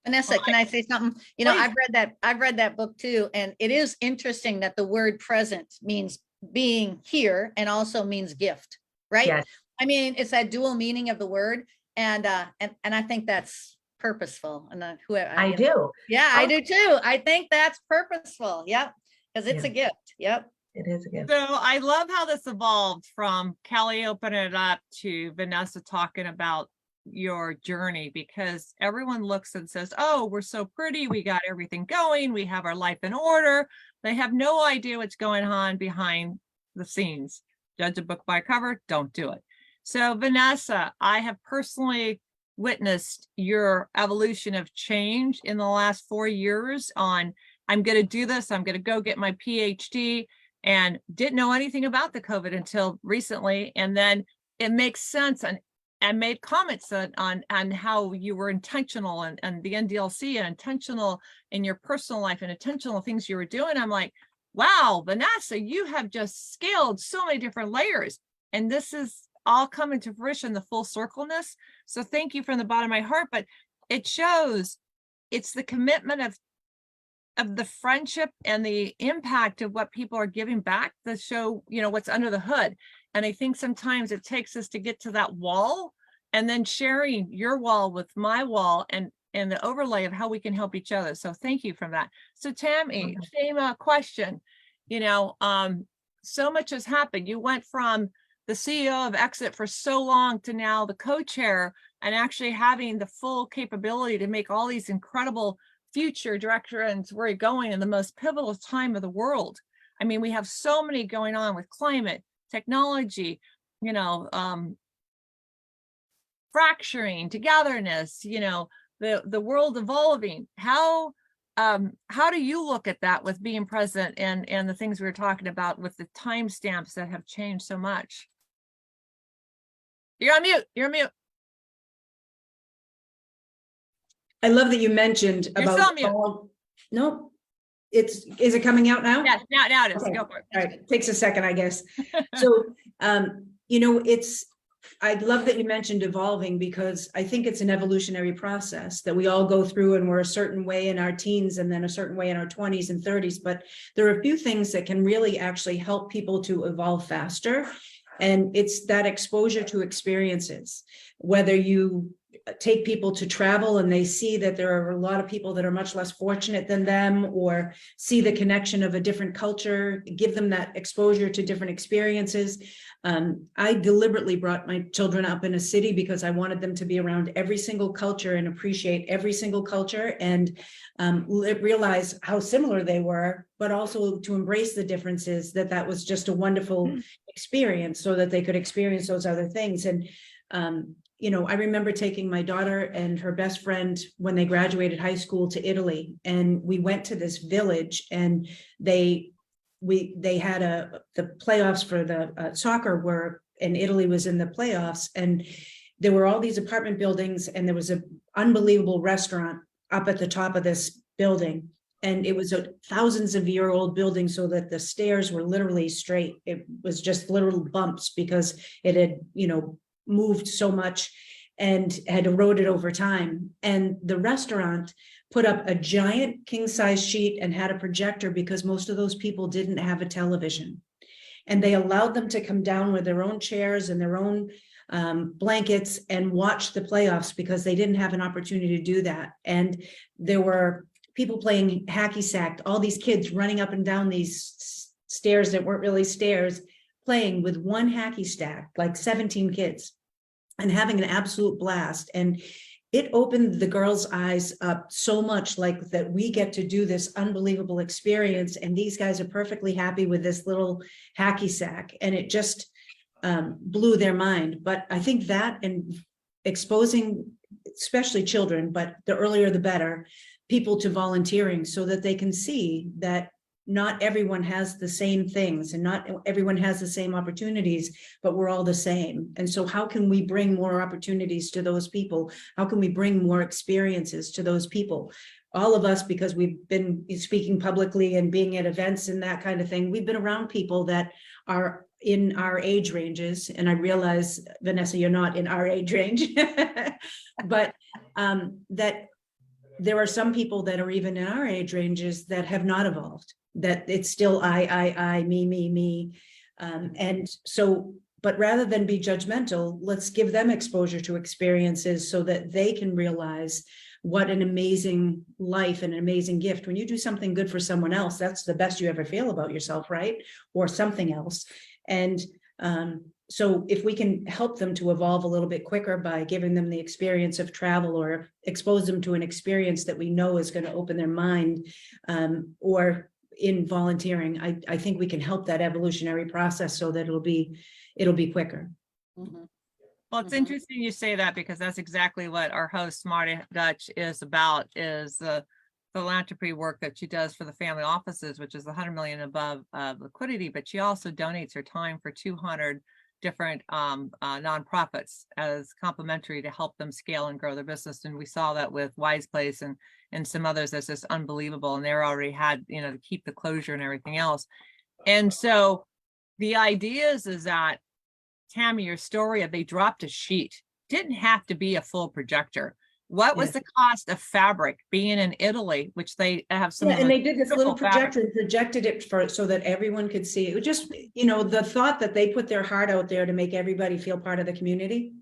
Vanessa, can I say something? You know, I've read that book too. And it is interesting that the word present means being here and also means gift, right? Yes. I mean, it's that dual meaning of the word. And I think that's purposeful. And I do. Yeah, I do too. I think that's purposeful. Yep. Because it's a gift. Yep. It is a gift. So I love how this evolved from Kelly opening it up to Vanessa talking about your journey, because everyone looks and says, oh, we're so pretty, we got everything going, we have our life in order. They have no idea what's going on behind the scenes. Judge a book by cover, don't do it. So Vanessa, I have personally witnessed your evolution of change in the last 4 years on, I'm going to do this, I'm going to go get my PhD, and didn't know anything about the COVID until recently. And then it makes sense, and made comments on how you were intentional and the NDILC and intentional in your personal life and intentional things you were doing. I'm like, wow, Vanessa, you have just scaled so many different layers. And this is all coming to fruition, the full circleness. So thank you from the bottom of my heart. But it shows it's the commitment of the friendship and the impact of what people are giving back that show, you know, what's under the hood. And I think sometimes it takes us to get to that wall, and then sharing your wall with my wall and the overlay of how we can help each other. So thank you for that. So Tammy, same question, you know, so much has happened. You went from the CEO of Exit for so long to now the co-chair, and actually having the full capability to make all these incredible future directions where you're going in the most pivotal time of the world. I mean, we have so many going on with climate, technology, you know, fracturing, togetherness, you know, the world evolving. How do you look at that with being present and the things we were talking about with the timestamps that have changed so much? You're on mute. You're on mute. I love that you mentioned You're about. still on mute. No, is it coming out now? Yes, now it is. Okay. Go for it. All right, takes a second, I guess. So, you know, I love that you mentioned evolving, because I think it's an evolutionary process that we all go through, and we're a certain way in our teens and then a certain way in our 20s and 30s. But there are a few things that can really actually help people to evolve faster. And it's that exposure to experiences, whether you take people to travel and they see that there are a lot of people that are much less fortunate than them, or see the connection of a different culture, give them that exposure to different experiences. I deliberately brought my children up in a city because I wanted them to be around every single culture and appreciate every single culture, and realize how similar they were, but also to embrace the differences, that was just a wonderful experience, so that they could experience those other things. And you know, I remember taking my daughter and her best friend when they graduated high school to Italy, and we went to this village, and they had the playoffs for the soccer were, and Italy was in the playoffs, and there were all these apartment buildings, and there was an unbelievable restaurant up at the top of this building. And it was a thousands of year old building, so that the stairs were literally straight. It was just little bumps because it had, you know, moved so much and had eroded over time. And the restaurant put up a giant king size sheet and had a projector, because most of those people didn't have a television. And they allowed them to come down with their own chairs and their own blankets and watch the playoffs, because they didn't have an opportunity to do that. And there were people playing hacky sack, all these kids running up and down these stairs that weren't really stairs, playing with one hacky stack, like 17 kids, and having an absolute blast. And it opened the girls' eyes up so much, like that we get to do this unbelievable experience, and these guys are perfectly happy with this little hacky sack. And it just blew their mind. But I think that, and exposing, especially children, but the earlier the better, people to volunteering, so that they can see that not everyone has the same things, and not everyone has the same opportunities, but we're all the same. And so how can we bring more opportunities to those people? How can we bring more experiences to those people? All of us, because we've been speaking publicly and being at events and that kind of thing, we've been around people that are in our age ranges. And I realize, Vanessa, you're not in our age range, but that there are some people that are even in our age ranges that have not evolved, that it's still I, me. And so, but rather than be judgmental, let's give them exposure to experiences, so that they can realize what an amazing life and an amazing gift. When you do something good for someone else, that's the best you ever feel about yourself, right? Or something else. And so if we can help them to evolve a little bit quicker by giving them the experience of travel, or expose them to an experience that we know is going to open their mind, or in volunteering, I think we can help that evolutionary process, so that it'll be quicker. Mhm. Well, it's Mhm. interesting you say that because that's exactly what our host Marty Dutch is about, is the philanthropy work that she does for the family offices, which is 100 million above liquidity, but she also donates her time for 200 different nonprofits as complimentary to help them scale and grow their business. And we saw that with Wise Place and some others. That's just unbelievable. And they already had, you know, to keep the closure and everything else. And so the idea is that, Tammy, your story of they dropped a sheet didn't have to be a full projector. What was Yeah. the cost of fabric being in Italy, which they have some Yeah, of and the they did this little beautiful fabric. projector and projected it for, so that everyone could see. It was just, you know, the thought that they put their heart out there to make everybody feel part of the community.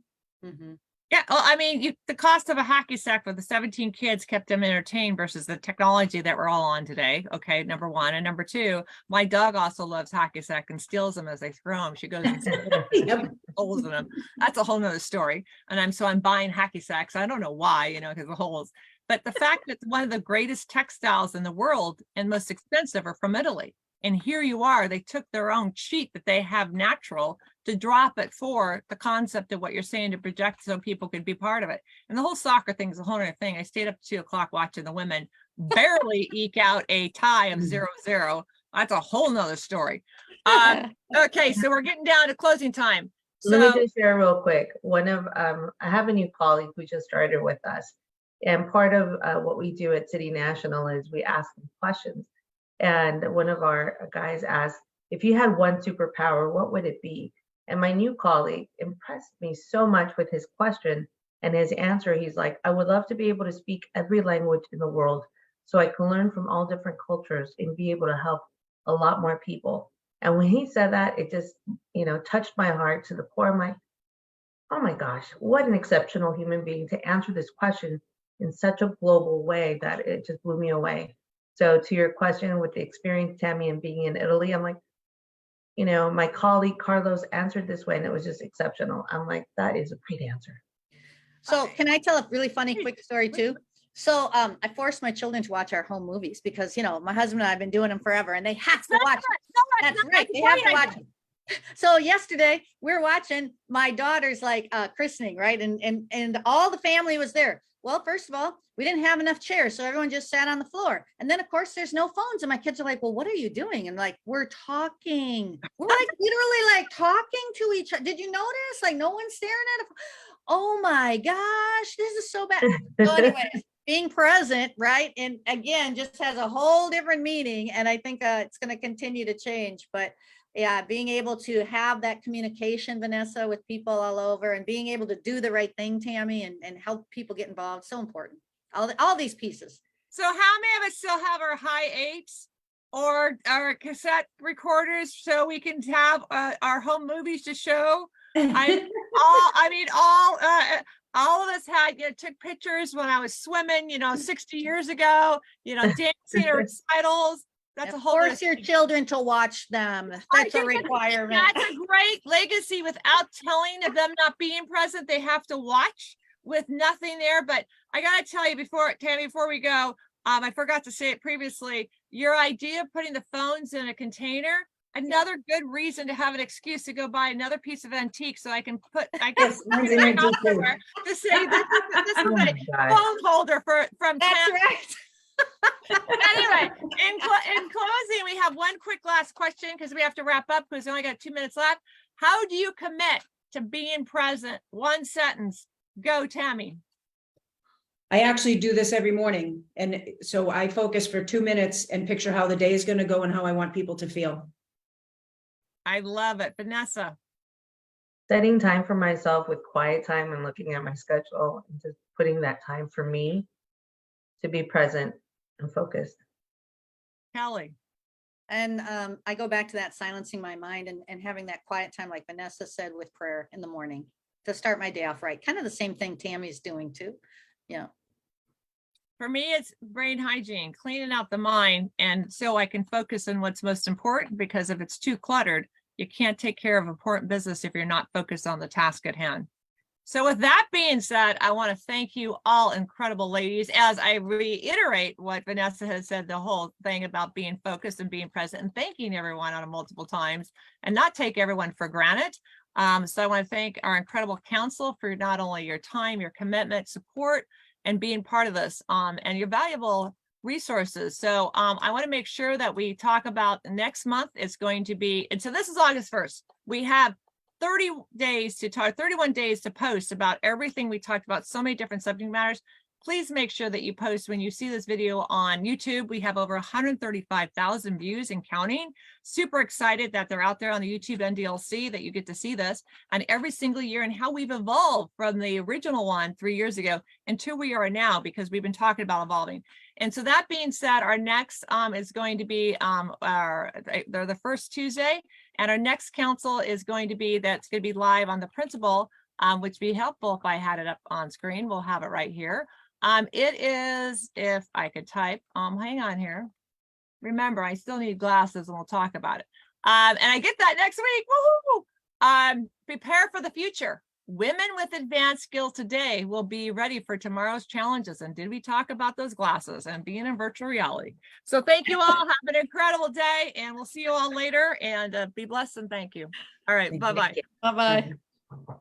Mhm. Yeah, well, I mean, the cost of a hacky sack with the 17 kids kept them entertained versus the technology that we're all on today. Okay, number one. And number two, my dog also loves hacky sack and steals them as they throw them. She goes and Yep. holes in them. That's a whole nother story. And I'm buying hacky sacks. I don't know why, you know, because the holes. But the fact that one of the greatest textiles in the world and most expensive are from Italy. And here you are, they took their own sheet that they have natural to drop it for the concept of what you're saying, to project so people could be part of it. And the whole soccer thing is a whole other thing. I stayed up to 2 o'clock watching the women barely eke out a tie of 0-0. That's a whole nother story. Okay, so we're getting down to closing time. Let me So just share real quick. I have a new colleague who just started with us. And part of what we do at City National is we ask them questions. And one of our guys asked, if you had one superpower, what would it be? And my new colleague impressed me so much with his question and his answer. He's like, I would love to be able to speak every language in the world so I can learn from all different cultures and be able to help a lot more people. And when he said that, it just, you know, touched my heart to the core of my, oh my gosh, what an exceptional human being to answer this question in such a global way that it just blew me away. So to your question with the experience, Tammy, and being in Italy, I'm like, you know, my colleague Carlos answered this way and it was just exceptional. I'm like, that is a great answer. So can I tell a really funny quick story too? So I forced my children to watch our home movies because, you know, my husband and I have been doing them forever and they have to watch. That's right. They have to watch them. So yesterday we're watching my daughter's like christening, right? And all the family was there. Well, first of all, we didn't have enough chairs, so everyone just sat on the floor. And then of course there's no phones, and my kids are like, well, what are you doing? And like, we're talking. We're like literally like talking to each other. Did you notice? Like no one's staring at it. Oh my gosh, this is so bad. So anyways, being present, right? And again, just has a whole different meaning. And I think it's going to continue to change. But yeah, being able to have that communication, Vanessa, with people all over and being able to do the right thing, Tammy, and help people get involved. So important. All these pieces. how many of us still have our hi eights or our cassette recorders so we can have our home movies to show? All of us had, you know, took pictures when I was swimming, you know, 60 years ago, you know, dancing or recitals. That's a whole. Force your children to watch them. That's a requirement. That's a great legacy. Without telling of them not being present, they have to watch with nothing there. But I gotta tell you, Tammy, before we go, I forgot to say it previously. Your idea of putting the phones in a container. Another good reason to have an excuse to go buy another piece of antique so I can Yes, mine's an antique too. to say this is Oh a my phone holder from That's Tammy. right. Anyway, in closing, we have one quick last question because we have to wrap up because we only got 2 minutes left. How do you commit to being present? One sentence. Go, Tammy. I actually do this every morning. And so I focus for 2 minutes and picture how the day is going to go and how I want people to feel. I love it. Vanessa. Setting time for myself with quiet time and looking at my schedule and just putting that time for me to be present and focused. Kelly. And I go back to that silencing my mind and having that quiet time, like Vanessa said, with prayer in the morning to start my day off right. Kind of the same thing Tammy's doing too. Yeah. For me, it's brain hygiene, cleaning out the mind. And so I can focus on what's most important, because if it's too cluttered, you can't take care of important business if you're not focused on the task at hand. So with that being said, I want to thank you all, incredible ladies, as I reiterate what Vanessa has said, the whole thing about being focused and being present, and thanking everyone on multiple times and not take everyone for granted. So I want to thank our incredible council for not only your time, your commitment, support, and being part of this, and your valuable resources. So I want to make sure that we talk about next month. It's going to be, and so this is August 1st. We have 30 days to talk, 31 days to post about everything we talked about, so many different subject matters. Please make sure that you post when you see this video on YouTube. We have over 135,000 views and counting. Super excited that they're out there on the YouTube NDILC, that you get to see this, and every single year, and how we've evolved from the original one 3 years ago until we are now, because we've been talking about evolving. And so that being said, our next is going to be they're the first Tuesday, and our next council is going to be, that's going to be live on the principal, which would be helpful if I had it up on screen. We'll have it right here. It is, if I could type, hang on here. Remember, I still need glasses and we'll talk about it. And I get that next week. Woohoo! Prepare for the future. Women with advanced skills today will be ready for tomorrow's challenges. And did we talk about those glasses and being in virtual reality? So thank you all. Have an incredible day, and we'll see you all later, and be blessed and thank you. All right. Bye-bye. you. Bye-bye.